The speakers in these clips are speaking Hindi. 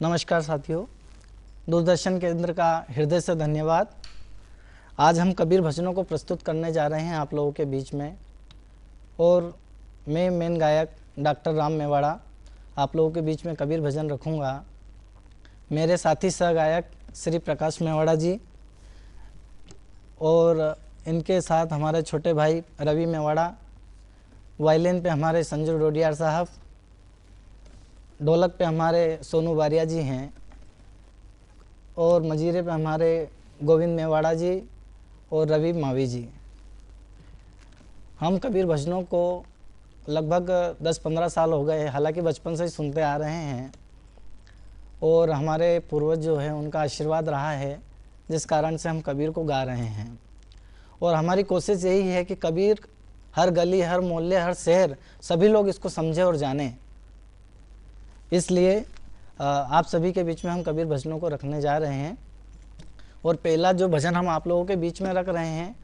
नमस्कार साथियों, दूरदर्शन केंद्र का हृदय से धन्यवाद। आज हम कबीर भजनों को प्रस्तुत करने जा रहे हैं आप लोगों के बीच में, और मैं मेन गायक डॉक्टर राम मेवाड़ा आप लोगों के बीच में कबीर भजन रखूँगा। मेरे साथी सह गायक श्री प्रकाश मेवाड़ा जी, और इनके साथ हमारे छोटे भाई रवि मेवाड़ा, वायलिन पे हमारे संजू डोडियार साहब, ढोलक पे हमारे सोनू बारिया जी हैं, और मजीरे पे हमारे गोविंद मेवाड़ा जी और रवि मावी जी। हम कबीर भजनों को लगभग 10-15 साल हो गए, हालांकि बचपन से ही सुनते आ रहे हैं, और हमारे पूर्वज जो है उनका आशीर्वाद रहा है, जिस कारण से हम कबीर को गा रहे हैं। और हमारी कोशिश यही है कि कबीर हर गली, हर मोहल्ले, हर शहर सभी लोग इसको समझें और जानें। इसलिए आप सभी के बीच में हम कबीर भजनों को रखने जा रहे हैं। और पहला जो भजन हम आप लोगों के बीच में रख रहे हैं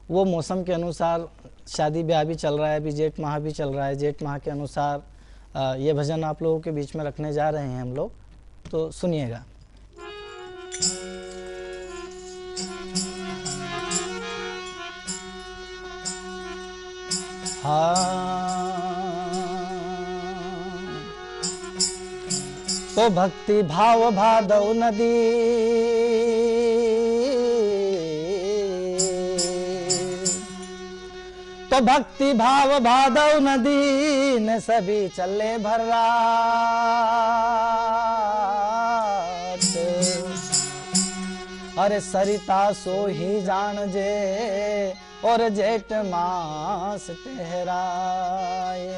वो मौसम के अनुसार, शादी ब्याह भी चल रहा है, अभी जेठ माह भी चल रहा है, जेठ माह के अनुसार ये भजन आप लोगों के बीच में रखने जा रहे हैं हम लोग, तो सुनिएगा। तो भक्ति भाव भादव नदी, तो भक्ति भाव भादव नदी ने सभी चले भर रात। अरे सरिता सो ही जान जे और जेठ मास ठहराए।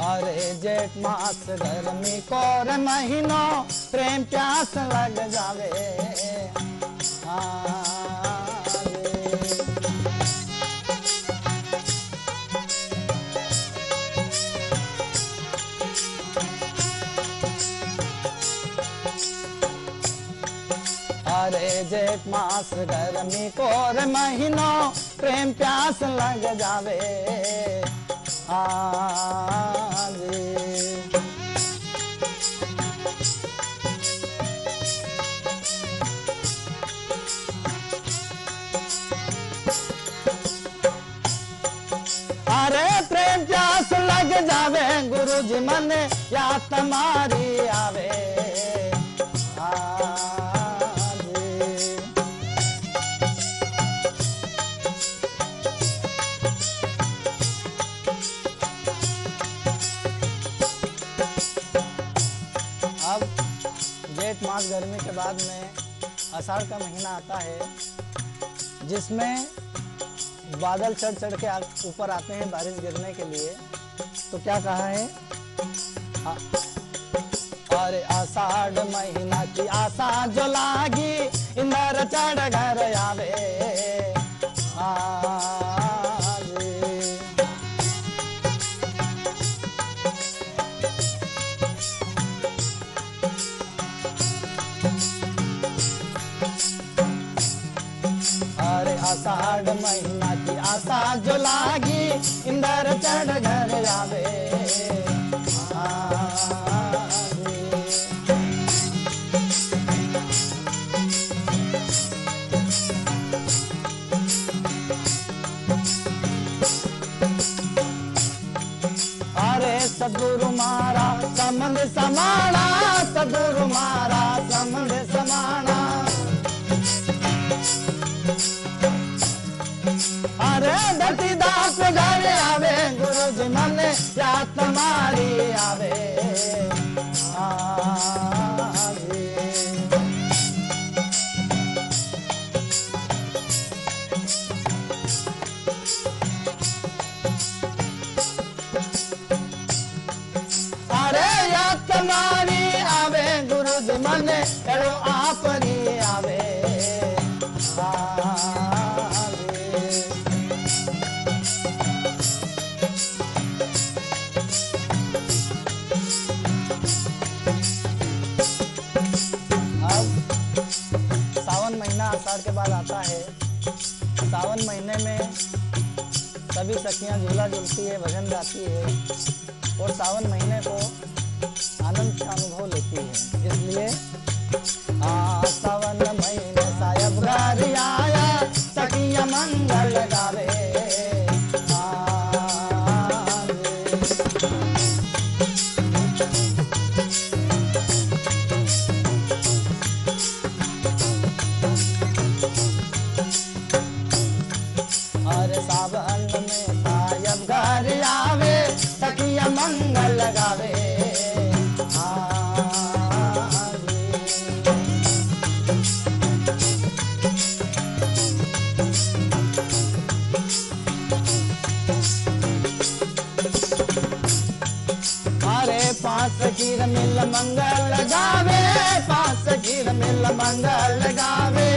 अरे जेठ मास गर्मी कोर महीनो, प्रेम प्यास लग जावे। अरे जेठ मास गर्मी कोर महीनो, प्रेम प्यास लग जावे। अरे प्रेम प्यास लग जावे, गुरु जी मन या तुम्हारी आवे। जेठ मास गर्मी के बाद में आषाढ़ का महीना आता है, जिसमें बादल चढ़ चढ़ के ऊपर आते हैं बारिश गिरने के लिए। तो क्या कहा है? अरे आषाढ़ महीना की आशा जो लागी, इंदर चढ़ घर आवे। आषाढ़ महीना की आशा जो लागी, इंदर चढ़ घर आवे। अरे सदगुरु मारा संबंध समाना, सदगुरु मारा संबंध समाना। अरे धरती दास घर आवे, गुरु जी मन या तुम्हारी आवे। अरे या तुम्हारी आवे, गुरु जी मन एड़ो आप री आवे। सखियां झूला झूलती है, भजन गाती है और सावन महीने को आनंद का अनुभव लेती है। इसलिए सावन महीने सायब घर आया, सखियां मंगल गावे। अरे सावन में सायब घर आवे, सखियां मंगल गावे। पांच कीर मिल मंगल गावे, पांच कीर मिल मंगल गावे।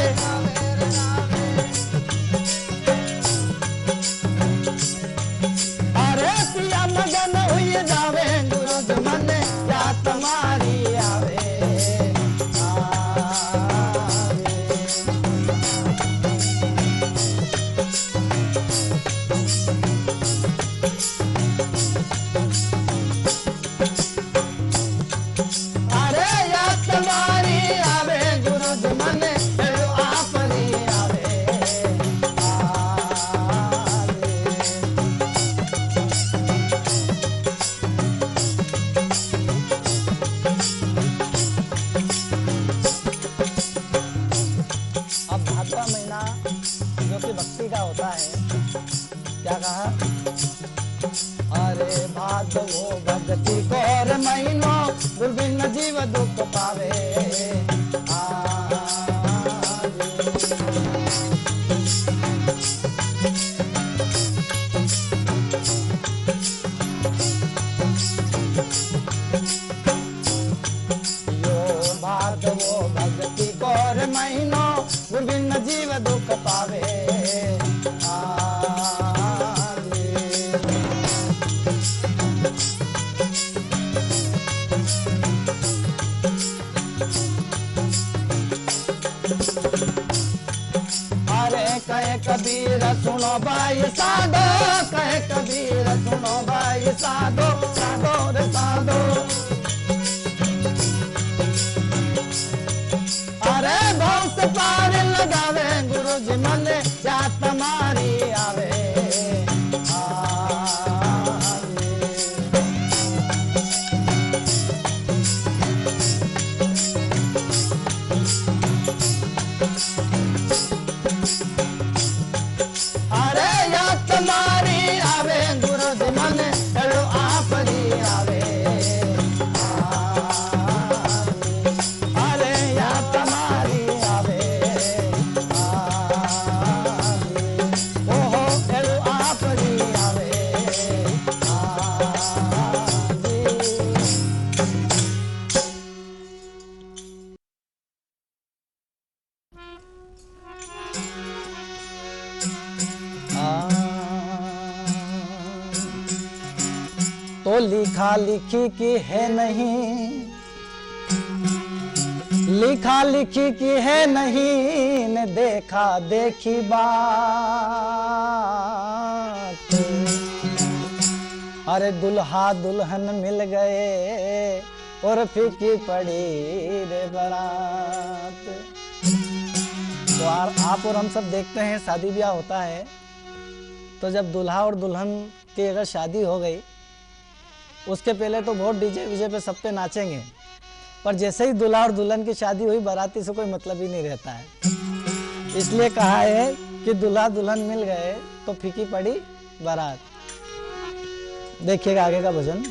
अरे पिया मगन हुई जावे, गुरु मन या तुम्हारी आवे। भक्ति का होता है, क्या कहा? अरे भादवो भक्ति कोर महीनो, दुर्बिन जीव दुख पावे। यो भादवो भक्ति कोर महीनो, दुर्बिन जीव दुख पावे। अरे कहे कबीर सुनो भाई साधो, कहे कबीर सुनो भाई साधो, साधो रे साधो। अरे भाव से पार लगावे, गुरु जी मन या तुम्हारी आवे। अरे या तुम्हारी आवे, गुरु जी मन हेलो आप ही आवे। अरे या तुम्हारी आवे, ओहो हेलो आप ही आवे। तो लिखा लिखी की है नहीं, लिखा लिखी की है नहीं, ने देखा देखी बात। अरे दुल्हा दुल्हन मिल गए और फीकी पड़ी रे बारात। तो आप और हम सब देखते हैं शादी ब्याह होता है, तो जब दूल्हा और दुल्हन की अगर शादी हो गई, उसके पहले तो बहुत डीजे विजे पे सब पे नाचेंगे, पर जैसे ही दूल्हा और दुल्हन की शादी हुई, बाराती से कोई मतलब ही नहीं रहता है। इसलिए कहा है कि दूल्हा दुल्हन मिल गए तो फीकी पड़ी बारात। देखिएगा आगे का भजन।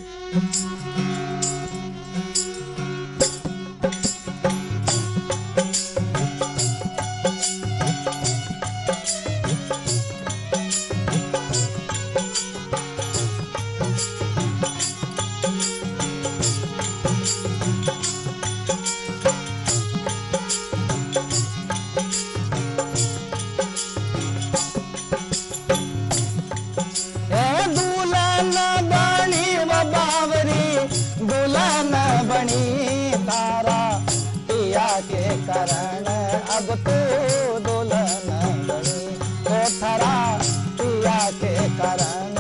दुल्हन बनी तारा पिया के कारण, अब तू दुल्हन बनी, ओ थारा पिया के कारण।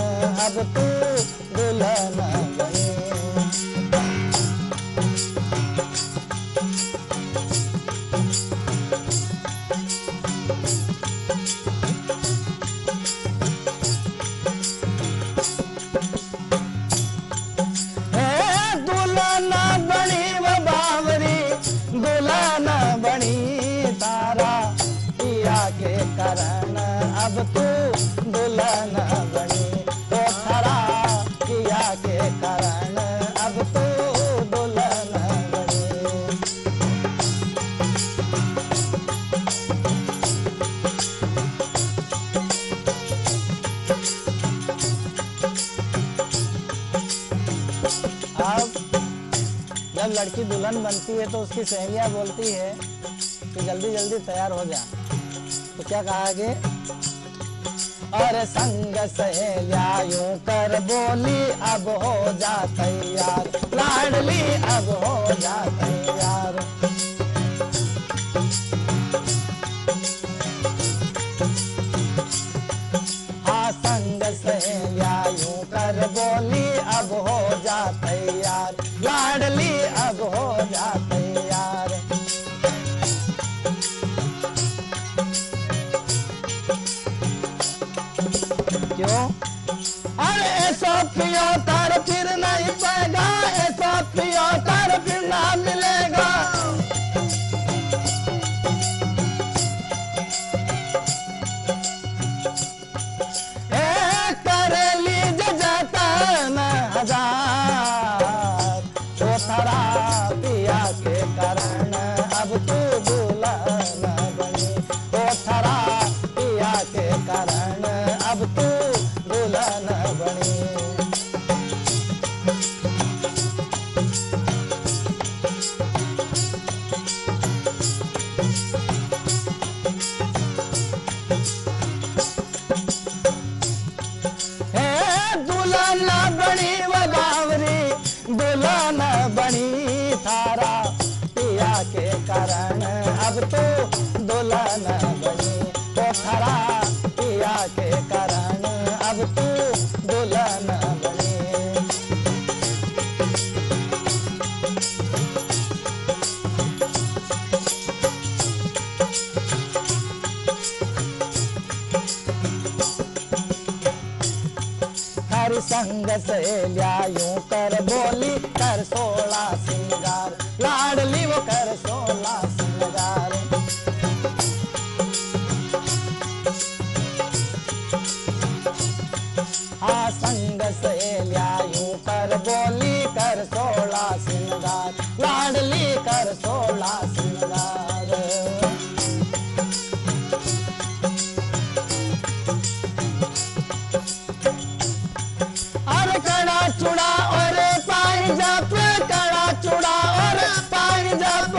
अब तू दुल्हन बनी। दुल्हन बनी वो बावरी, दुल्हन बनी तारा पिया के कारण अब तू दुल्हन बनी। तो थारा पिया के कारण अब तू दुल्हन बनी। अब जब लड़की दुल्हन बनती है तो उसकी सहेलियां बोलती है कि जल्दी जल्दी तैयार हो जा। तो क्या कहा आगे? और संग सहेलिया यूं कर बोली अब हो जा तैयार, लाडली अब हो जा तैयार। हाँ संग सहेलिया यूं कर बोली अब हो जा तैयार, लाडली अब हो जा तैयार। क्यों? अरे ऐसा पियो तार फिर नहीं पाएगा, ऐसा पियो तार फिर ना मिलेगा। कर लीजिए जतन हजार, तो थारा पिया के कारण अब तू दुल्हन बनी। तो थारा पिया के कारण अब तू दुल्हन बनी। दुल्हन बनी वो बावरी, दुल्हन बनी थारा पिया के कारण अब तो दुल्हन बनी। तो थारा पिया के कारण अब तू दुल्हन बनी। हरि संग सहेलिया यूं कर बोली कर 16 सिंगार, लाडली वो कर 16 सिंगार। हाँ संग सहेलिया यूं कर बोली कर 16 सिंगार, लाडली कर 16 सिंगार। कड़ा चूड़ा और पाई जप, कड़ा चूड़ा और पाई जप।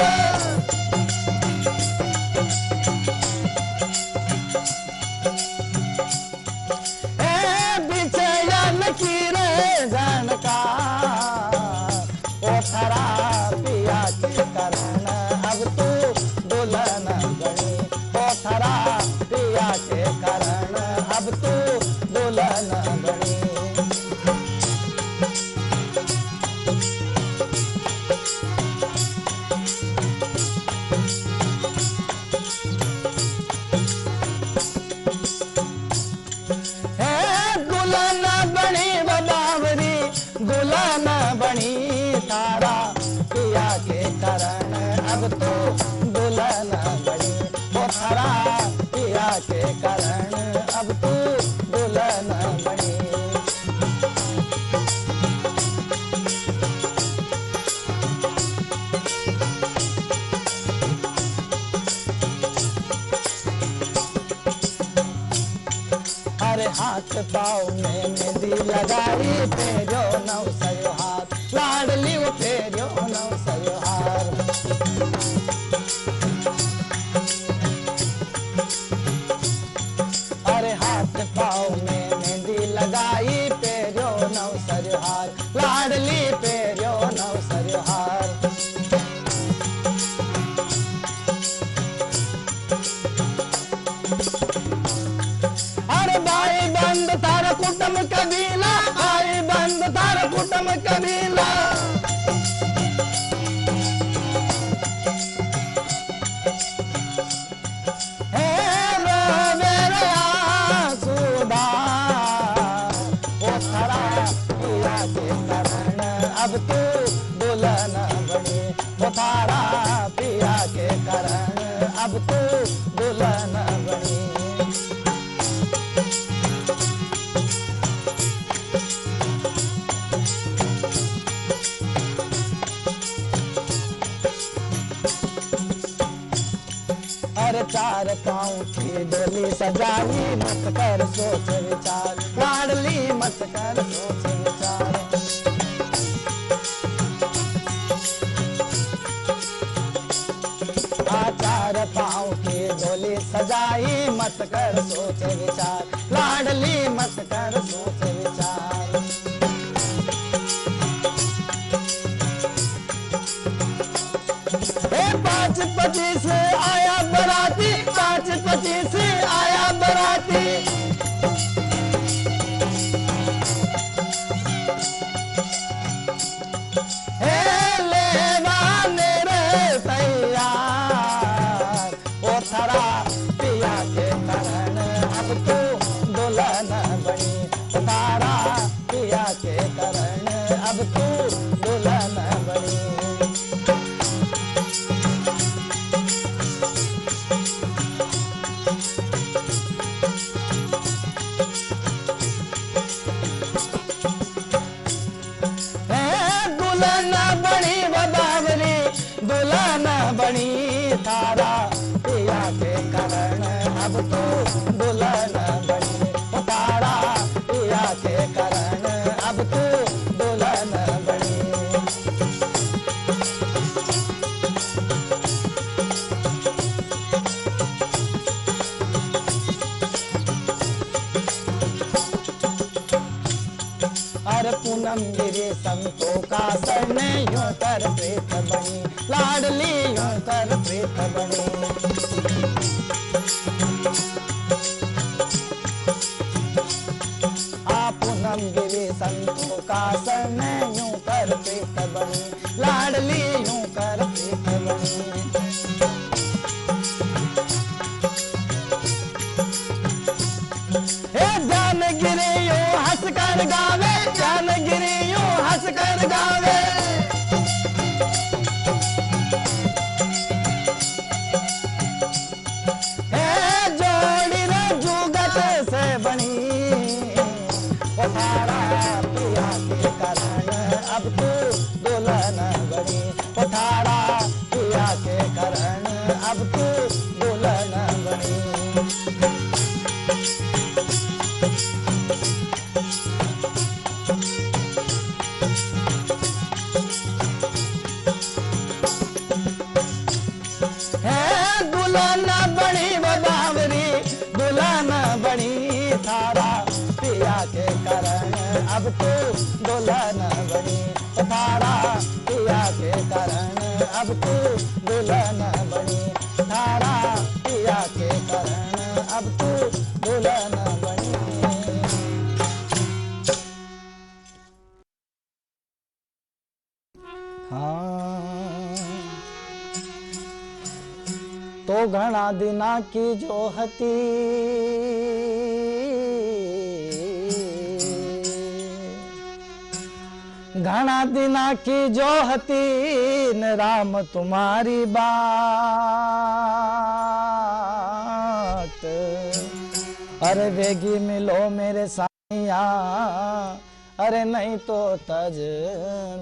बिछड़न की रे जानकार, ओ थारा पिया के कारण अब तू दुल्हन बनी। ओ थारा पिया के कारण अब तू दुल्हन बनी। दुल्हन बनी तारा पिया के कारण अब तो दुल्हन बनी। वो थारा पिया के कारण अब तू दुल्हन बनी। अरे हाथ पाँव में मेहंदी लगाई, फेरो नौ सयो हाथ, लाडली वो फेरो नौ सयो हार। अरे हाथ पाँव में मेहंदी लगाई, फेरो नौ सयो हार, लाडली फेरो नौ सयो हार। अरे भाई बंद तारा कुटुंब कबीला, कबीला। हे रोवे रे आंसूदार, वो थरा पिया के कारण अब तू दुल्हन बनी। वो थारा पिया के कारण अब तू दुल्हन बनी। अरे चार पाँव की डोली सजाई मत कर सोच विचार, लाडली मत कर सोच विचार। चार पाँव की डोली सजाई मत कर सोच विचार, लाडली मत कर सोच विचार। पाँच पच्चीस आया बराती, पाँच पच्चीस आया बराती। हे लेवा मेरे तैयार, ओ थरा पिया के कारण अब तू दुल्हन बनी। तारा पिया के कारण अब तू दुल्हन बनी। दुल्हन बनी तारा पिया के कारण अब तू दुल्हन बनी। तारा पिया के कारण अब तू दुल्हन बनी। अरे पूनम गिरे संतों का सरने यूं कर प्रीत बनी, लाडली यूं कर प्रीत बनी। पूनम गिरे संतों का सरने यूं कर प्रीत बनी, लाडली यूं कर प्रीत बनी। जान गिरे यूं हंस कर गावे, जान गिरे यूं हंस कर गावे। जोड़ी रे जुगत से बनी, वो थारा पिया के कारण अब तू दुल्हन बनी। वो थारा पिया के कारण अब तू दुल्हन बनी। दुल्हन बनी बदावरी, दुल्हन बनी थारा पिया के कारण अब तू दुल्हन बनी। थारा पिया के कारण अब तू दुल्हन बनी। थारा पिया के कारण अब तू दुल्हन बनी। तो घना दिना की जो हती, घना दिना की जो हती न राम तुम्हारी बात। अरे वेगी मिलो मेरे साइया, अरे नहीं तो तज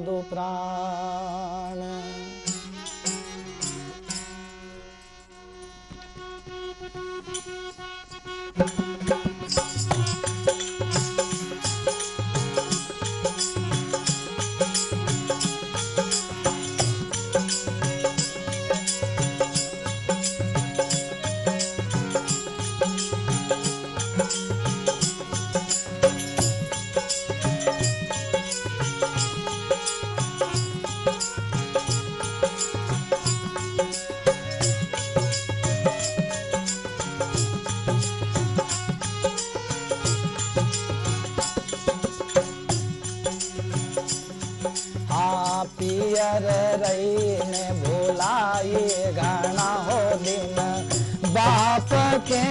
दो प्राण। पियर रही ने भुलाई घना हो दिन बाप के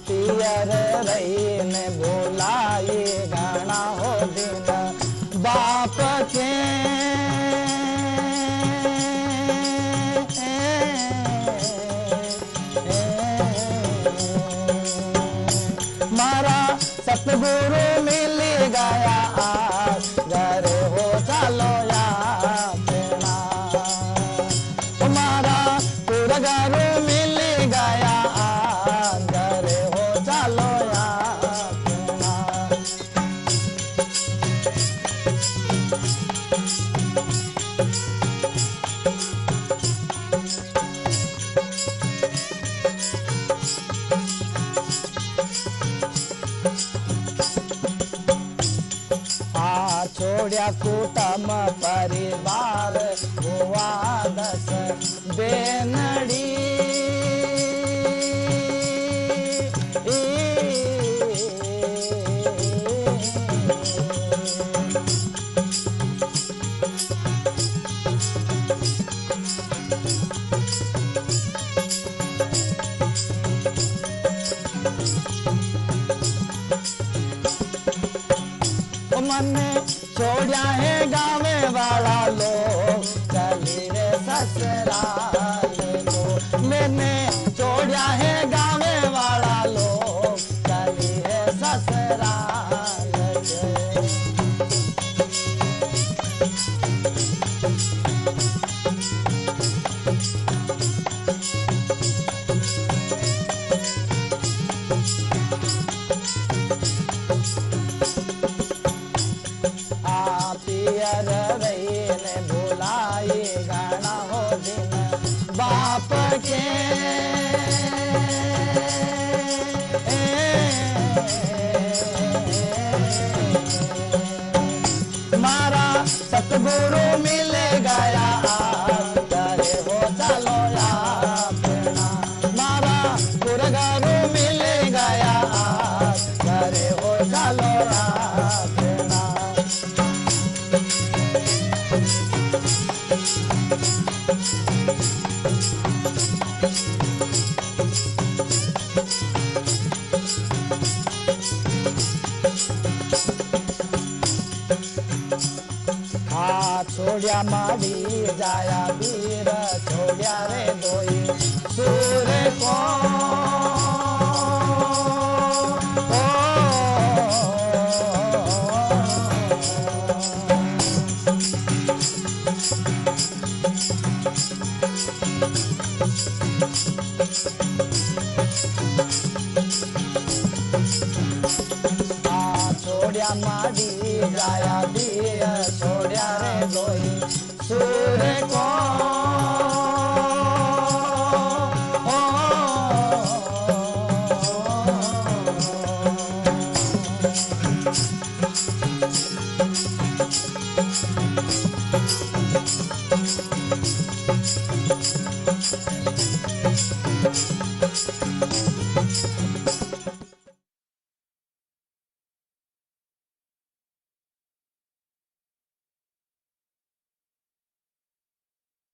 पियर रही ने भुलाई घना हो दिन बाप के मारा सतगुरु मिल गया आज घर हो चलो या अपना हमारा पूरा घर मिल गया आज घर हो चलो या अपना छोड़्या कुटुंब परिवार हुआ दस बेनड़ी मने छोड़िया है गावे वाला लोग चली रे ससुराल को मैंने छोड़िया है गावे वाला लोग चली रे ससुराल के पियर रही ने भुलाई घना हो दिन बाप के मारा सतगुरु मिल गया करे हो चलो या अपना मारा गुरु मिल गया करे हो चलो या अपना छोड़िया माड़ी जाया वीर छोड़िया रे दोई सूर को छोड़िया माड़ी जाया